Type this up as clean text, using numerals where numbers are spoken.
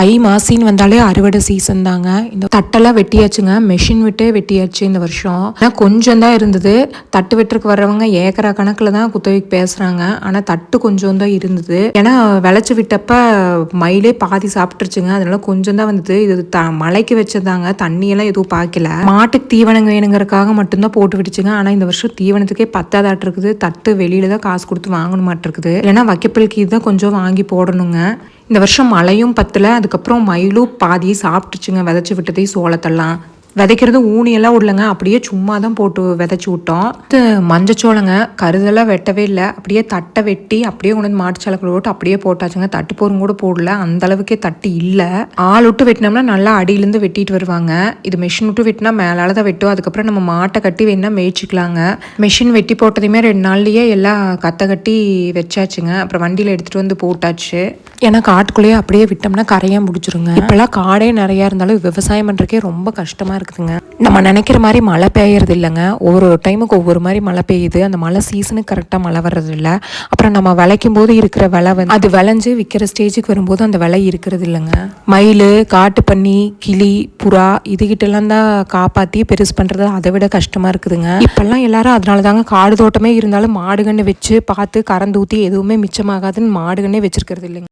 தை மாசின்னு வந்தாலே அறுவடை சீசன் தாங்க. இந்த தட்டெல்லாம் வெட்டியாச்சுங்க, மெஷின் விட்டே வெட்டியாச்சு இந்த வருஷம். ஆனால் கொஞ்சம் தான் இருந்தது. தட்டு வெட்டுறதுக்கு வர்றவங்க ஏக்கரா கணக்கில் தான் குத்தகைக்கு பேசுகிறாங்க. ஆனால் தட்டு கொஞ்சம் தான் இருந்தது. ஏன்னா விளைச்சி விட்டப்ப மயிலே பாதி சாப்பிட்டுருச்சுங்க, அதனால கொஞ்சம் தான் வந்தது. இது மழைக்கு வச்சதாங்க, தண்ணியெல்லாம் எதுவும் பார்க்கல. மாட்டுக்கு தீவனம் வேணுங்கிறதுக்காக மட்டும்தான் போட்டு விட்டுச்சுங்க. ஆனால் இந்த வருஷம் தீவனத்துக்கே பத்தாதாட்டு இருக்குது. தட்டு வெளியில தான் காசு கொடுத்து வாங்கணும் மாட்டிருக்குது. இல்லைன்னா வைக்கப்பிள்ளைக்கு தான் கொஞ்சம் வாங்கி போடணுங்க. இந்த வருஷம் மழையும் பத்தல, அதுக்கப்புறம் மயிலும் பாதியை சாப்பிட்டுச்சுங்க விதைச்சி விட்டதே சோளத்தெல்லாம். விதைக்கிறது ஊனியெல்லாம் விடலங்க, அப்படியே சும்மா தான் போட்டு விதைச்சி விட்டோம். இது மஞ்சச்சோளங்க, கருதெல்லாம் வெட்டவே இல்லை, அப்படியே தட்டை வெட்டி அப்படியே கொண்டு வந்து மாட்டுச்சாலக்குள்ள போட்டு அப்படியே போட்டாச்சுங்க. தட்டு போரும் கூட போடல, அந்த அளவுக்கே தட்டு இல்லை. ஆள் விட்டு வெட்டினோம்னா நல்லா அடியிலேருந்து வெட்டிட்டு வருவாங்க. இது மெஷின் விட்டு வெட்டினா மேலால தான் வெட்டும். அதுக்கப்புறம் நம்ம மாட்டை கட்டி வேணா மேய்ச்சிக்கலாங்க. மெஷின் வெட்டி போட்டதையுமே 2 நாள்லயே எல்லாம் கத்தை கட்டி வச்சாச்சுங்க. அப்புறம் வண்டியில் எடுத்துகிட்டு வந்து போட்டாச்சு. ஏன்னா காட்டுக்குள்ளேயே அப்படியே விட்டோம்னா கரையாக முடிச்சிருங்க. இப்போல்லாம் காடே நிறையா இருந்தாலும் விவசாயம் பண்ணுறக்கே ரொம்ப கஷ்டமாக இருக்குதுங்க. நம்ம நினைக்கிற மாதிரி மழை பெய்யறது இல்லைங்க. ஒவ்வொரு டைமுக்கு ஒவ்வொரு மாதிரி மழை பெய்யுது. அந்த மழை சீசனுக்கு கரெக்டாக மழை வர்றது இல்லை. அப்புறம் நம்ம விளைக்கும் போது இருக்கிற விலை அது விளைஞ்சு விற்கிற ஸ்டேஜுக்கு வரும்போது அந்த விலை இருக்கிறது இல்லைங்க. மயில், காட்டு பன்னி, கிளி, புறா இதுகிட்டெல்லாம் தான் காப்பாற்றி பெருசு பண்ணுறது அதை விட கஷ்டமாக இருக்குதுங்க. இப்போல்லாம் எல்லாரும் அதனால தாங்க காடு தோட்டமே இருந்தாலும் மாடுகன்று வச்சு பார்த்து கறந்து ஊற்றி எதுவுமே மிச்சமாகாதுன்னு மாடுகன்னே வச்சிருக்கிறது இல்லைங்க.